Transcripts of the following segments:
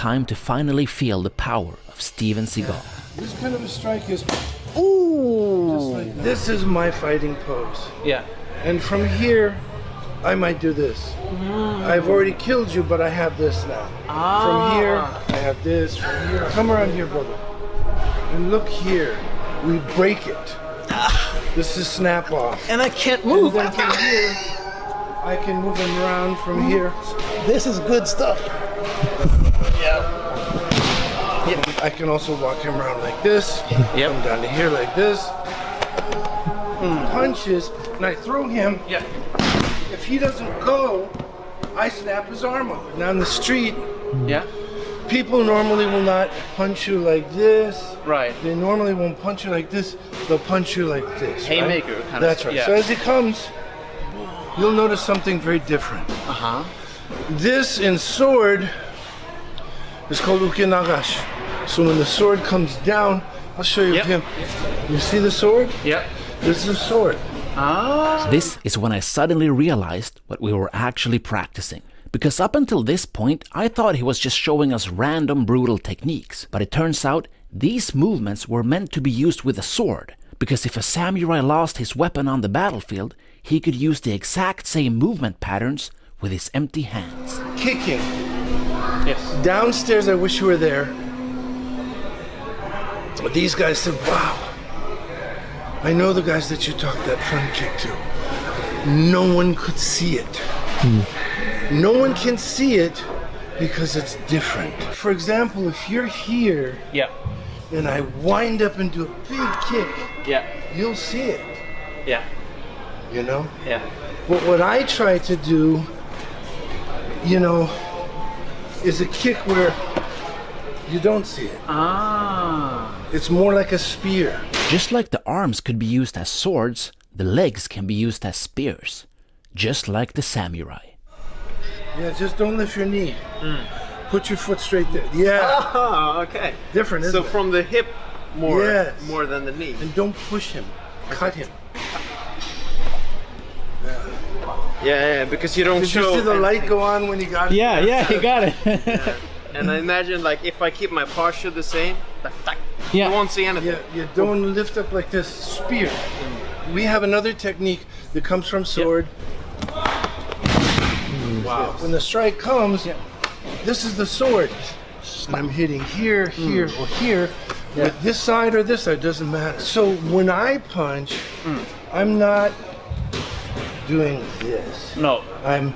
time to finally feel the power of Steven Seagal. This kind of a strike is... Ooh! Just like this is my fighting pose. Yeah. And from here, I might do this. I've already killed you, but I have this now. From here, I have this. From here, come around here, brother. And look here, we break it. This is snap off. And I can't move. And then from here, I can move him around from here. This is good stuff. Yeah. I can also walk him around like this. Yep. Come down to here like this. Punches, and I throw him. Yeah. If he doesn't go, I snap his arm off. Now in the street, Yeah. people normally will not punch you like this. Right. They normally won't punch you like this. They'll punch you like this. Haymaker right? kind of. That's right. Yeah. So as he comes, you'll notice something very different. Uh-huh. This in sword is called ukenagash. So when the sword comes down, I'll show you Yep. him. You see the sword? Yep. This is a sword. This is when I suddenly realized what we were actually practicing. Because up until this point, I thought he was just showing us random brutal techniques. But it turns out these movements were meant to be used with a sword. Because if a samurai lost his weapon on the battlefield, he could use the exact same movement patterns with his empty hands. Kicking. Yes. Downstairs, I wish you were there. These guys said, wow, I know the guys that you talked that front kick to. No one could see it. No one can see it because it's different. For example, if you're here Yeah. and I wind up and do a big kick, Yeah. you'll see it, Yeah. you know? Yeah. But what I try to do, you know, is a kick where you don't see it. It's more like a spear. Just like the arms could be used as swords, the legs can be used as spears. Just like the samurai. Yeah, just don't lift your knee. Put your foot straight there. Yeah. Oh, okay. Different, isn't So it? from the hip more, Yes. more than the knee. And don't push him. Cut him. Yeah, because you don't Did you show. see the light go on when you got it? Yeah, you got it. And I imagine, like, if I keep my posture the same, Yeah. you won't see anything. Yeah, you don't lift up like this. Spear. We have another technique that comes from sword. Wow. When the strike comes, this is the sword. And I'm hitting here, here, or here. With this side or this side, doesn't matter. So when I punch, I'm not doing this. No. I'm,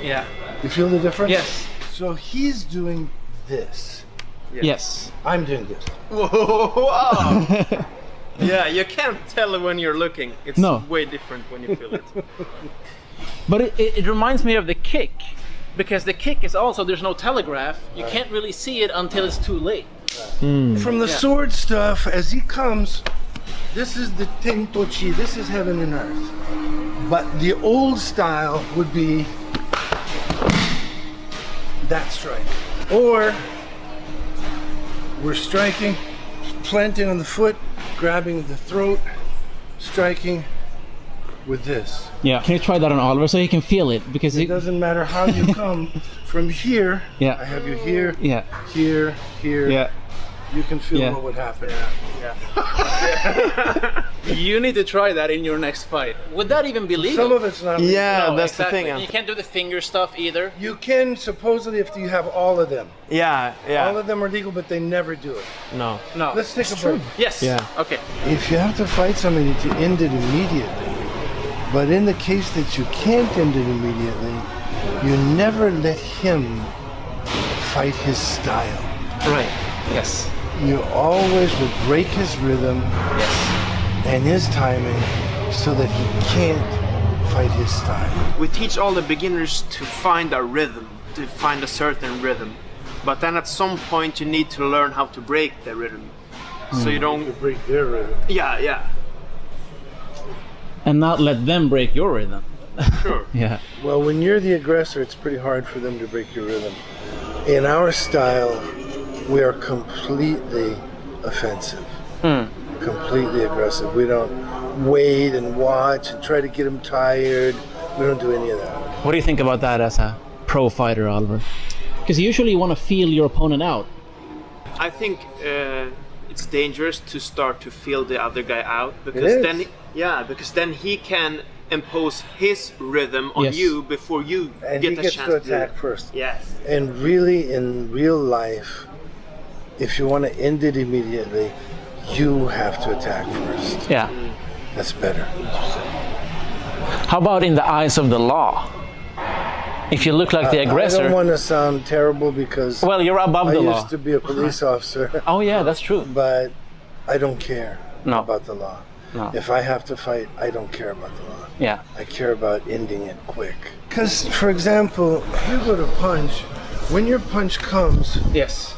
Yeah. you feel the difference? Yes. So he's doing this. Yes. I'm doing this. Wow. Yeah, you can't tell when you're looking. It's No. way different when you feel it. But it reminds me of the kick. Because the kick is also, there's no telegraph. You can't really see it until it's too late. From the sword stuff, as he comes, this is the tentochi, this is heaven and earth. But the old style would be that strike. Or we're striking, planting on the foot, grabbing the throat, striking with this. Yeah. Can you try that on Oliver so he can feel it? Because It doesn't matter how you come from here. Yeah. I have you here, Yeah. here, here. Yeah. You can feel Yeah. what would happen. You need to try that in your next fight. Would that even be legal? Some of it's not. Yeah, No, that's exactly. the thing. You can't do the finger stuff either. You can supposedly if you have all of them. Yeah, All of them are legal, but they never do it. No. No. Let's take a break. Yes. Yeah. Okay. If you have to fight somebody to end it immediately, but in the case that you can't end it immediately, you never let him fight his style. Right. Yes. You always would break his rhythm and his timing so that he can't fight his style. We teach all the beginners to find a rhythm, to find a certain rhythm. But then at some point you need to learn how to break the rhythm. So you don't. You break their rhythm. Yeah. And not let them break your rhythm. Sure. Yeah. Well, when you're the aggressor, it's pretty hard for them to break your rhythm. In our style, we are completely offensive, completely aggressive. We don't wait and watch and try to get them tired. We don't do any of that. What do you think about that as a pro fighter, Oliver? Because usually you want to feel your opponent out. I think it's dangerous to start to feel the other guy out It because is. because then he can impose his rhythm on Yes. you before you And get he a gets chance to to do attack it. first. Yes. And really, in real life, if you want to end it immediately, you have to attack first. Yeah. That's better. How about in the eyes of the law? If you look like the I aggressor, don't want to sound terrible because well, you're above I the used law. to be a police officer, Oh yeah, that's true. but I don't care No. about the law. No. If I have to fight, I don't care about the law. Yeah. I care about ending it quick. Because, for example, you go to punch, when your punch comes, Yes.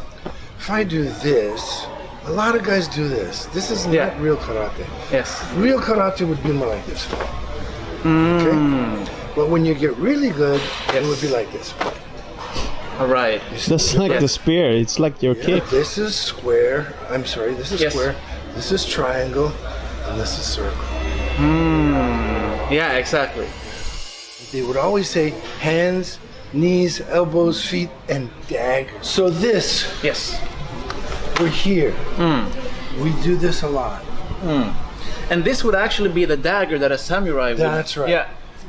if I do this, a lot of guys do this. This is not Yeah. real karate. Yes. Real karate would be more like this. Okay? But when you get really good, it would be like this. All right. That's like the spear. It's like your Yeah, kick. this is square. I'm sorry, this is Yes. square. This is triangle. And this is circle. Yeah, exactly. They would always say hands, knees, elbows, feet, and dagger. So this, Yes. we're here. We do this a lot. And this would actually be the dagger that a samurai would. That's right. Yeah.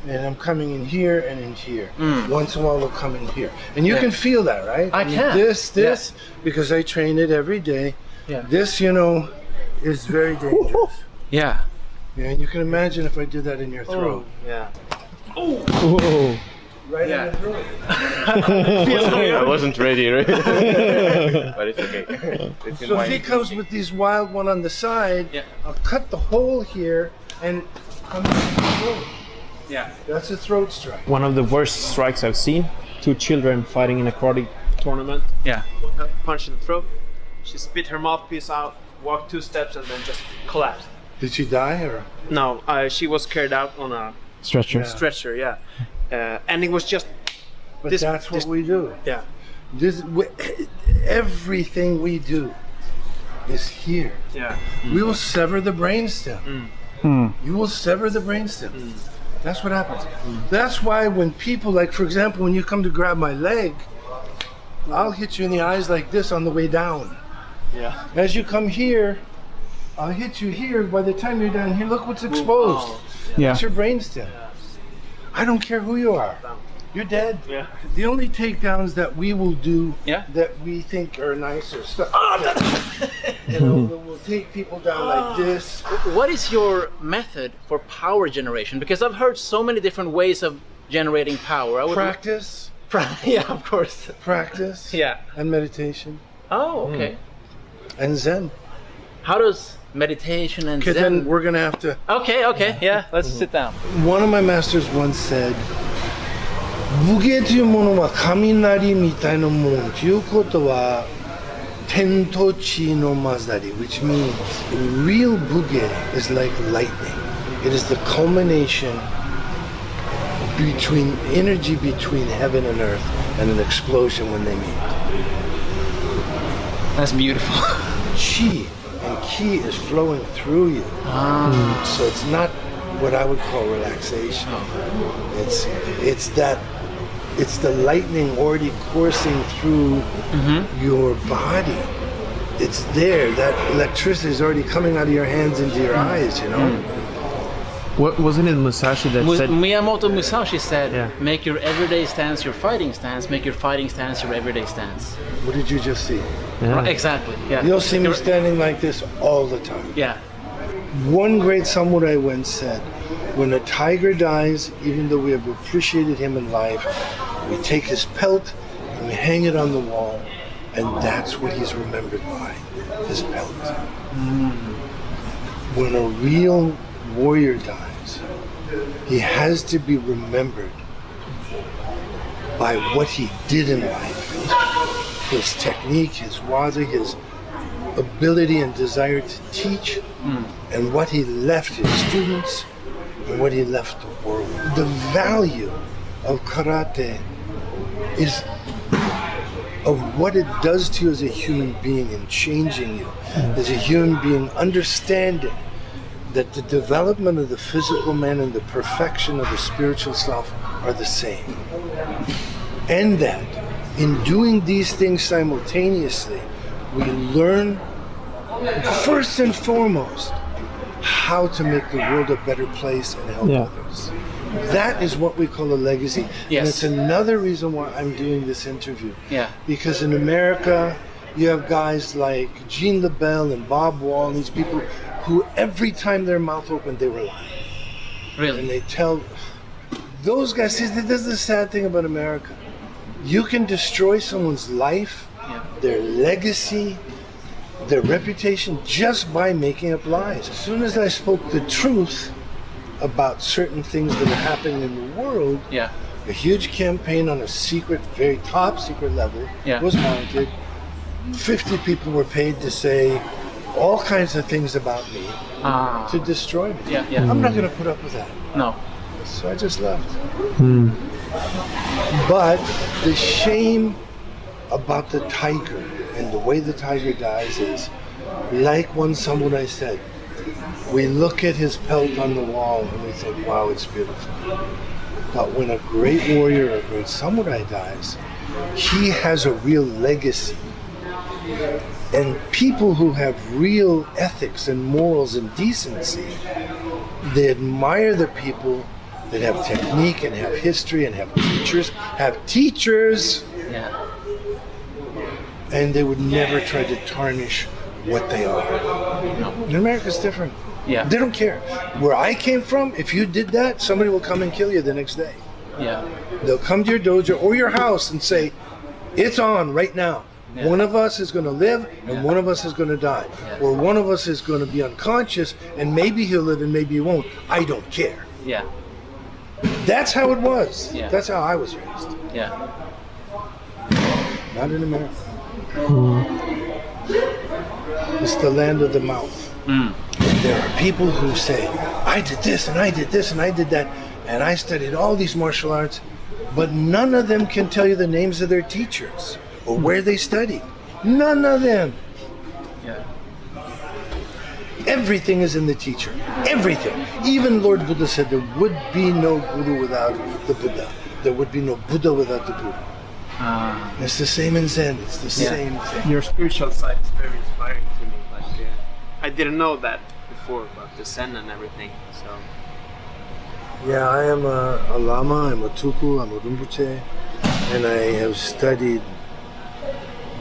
And I'm coming in here and in here. Once in a while, they'll come in here. And you Yeah. can feel that, right? I can. This, because I train it every day. Yeah. This, you know, is very dangerous. Yeah. Yeah, and you can imagine if I did that in your throat. Yeah. Whoa. Right Yeah. in the throat. I wasn't ready, right? But it's okay. It's in So my... if he comes with these wild one on the side, Yeah. I'll cut the hole here and come in the throat. Yeah. That's a throat strike. One of the worst strikes I've seen. Two children fighting in a karate tournament. Yeah. Punch in the throat. She spit her mouthpiece out, walked 2 steps, and then just collapsed. Did she die or? No, she was carried out on a Stretcher. stretcher. Yeah. And it was just But This- that's what this- we do. yeah. Everything we do is here. Yeah. We will sever the brainstem. You will sever the brainstem. That's what happens. That's why when people, like for example, when you come to grab my leg, I'll hit you in the eyes like this on the way down. Yeah. As you come here, I'll hit you here. By the time you're down here, look what's exposed. Yeah. That's your brainstem. I don't care who you are. You're dead. Yeah. The only takedowns that we will do Yeah. that we think are nice or stuff. You know, we'll take people down like this. What is your method for power generation? Because I've heard so many different ways of generating power. I would Practice, yeah, of course. practice, Yeah. and meditation, Oh, okay. and Zen. How does meditation and Okay, Zen? then we're gonna have to. Okay. Yeah. Let's sit down. One of my masters once said, 武芸というものは雷みたいなもんということは天と地の混ざり which means real buge is like lightning. It is the culmination between energy between heaven and earth and an explosion when they meet. That's beautiful. Chi and ki is flowing through you. So it's not what I would call relaxation. It's the lightning already coursing through your body. It's there. That electricity is already coming out of your hands into your eyes, you know? What wasn't it Musashi that said? Miyamoto Musashi said, Yeah. make your everyday stance your fighting stance, make your fighting stance your everyday stance. What did you just see? Yeah. Right, exactly. Yeah. You'll see me standing like this all the time. Yeah. One great samurai once said, when a tiger dies, even though we have appreciated him in life, we take his pelt and we hang it on the wall, and that's what he's remembered by, his pelt. When a real warrior dies, he has to be remembered by what he did in life, his technique, his waza, his ability and desire to teach, and what he left his students, and what he left the world. The value of karate is of what it does to you as a human being and changing you as a human being, understanding that the development of the physical man and the perfection of the spiritual self are the same. And that In doing these things simultaneously, we learn, first and foremost, how to make the world a better place and help others. That is what we call a legacy. Yes. And it's another reason why I'm doing this interview. Yeah. Because in America, you have guys like Gene LaBelle and Bob Wall, and these people who every time their mouth opened, they were lying. Really? And they tell those guys, see, this is the sad thing about America. You can destroy someone's life, their legacy, their reputation, just by making up lies. As soon as I spoke the truth about certain things that are happening in the world, a huge campaign on a secret, very top secret level was mounted. 50 people were paid to say all kinds of things about me to destroy me. I'm not going to put up with that. No. So I just left. But the shame about the tiger and the way the tiger dies is, like one samurai said, we look at his pelt on the wall and we think, wow, it's beautiful. But when a great warrior or a great samurai dies, he has a real legacy. And people who have real ethics and morals and decency, they admire the people that have technique and have history and have teachers, and they would never try to tarnish what they are. In America, it's different. They don't care. Where I came from, if you did that, somebody will come and kill you the next day. They'll come to your dojo or your house and say, it's on right now. One of us is going to live and one of us is going to die. Or one of us is going to be unconscious and maybe he'll live and maybe he won't. I don't care. That's how it was. That's how I was raised. Not in America. It's the land of the mouth. There are people who say, I did this and I did this and I did that, and I studied all these martial arts, but none of them can tell you the names of their teachers or where they studied. None of them. Everything is in the teacher. Everything. Even Lord Buddha said there would be no guru without the Buddha. There would be no Buddha without the Guru. It's the same in Zen. It's the same thing. Your spiritual side is very inspiring to me. Like, I didn't know that before about the Zen and everything. So. Yeah, I am a Lama, I'm a Tuku, I'm a Rinpoche, and I have studied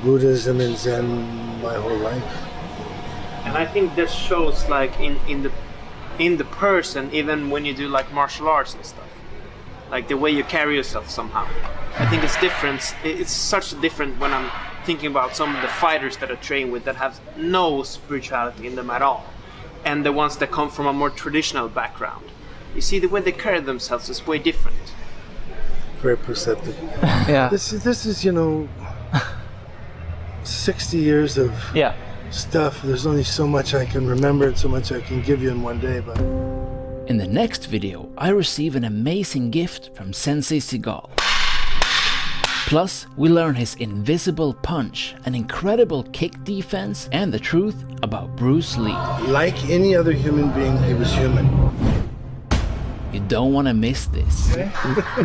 Buddhism and Zen my whole life. And I think that shows like in the person, even when you do like martial arts and stuff, like the way you carry yourself somehow. I think it's different. It's such different when I'm thinking about some of the fighters that I train with that have no spirituality in them at all, and the ones that come from a more traditional background. You see, the way they carry themselves is way different. Very perceptive. This is 60 years of stuff. There's only so much I can remember and so much I can give you in one day. But in the next video, I receive an amazing gift from Sensei Seagal. Plus, we learn his invisible punch, an incredible kick defense, and the truth about Bruce Lee. Like any other human being, he was human. You don't want to miss this.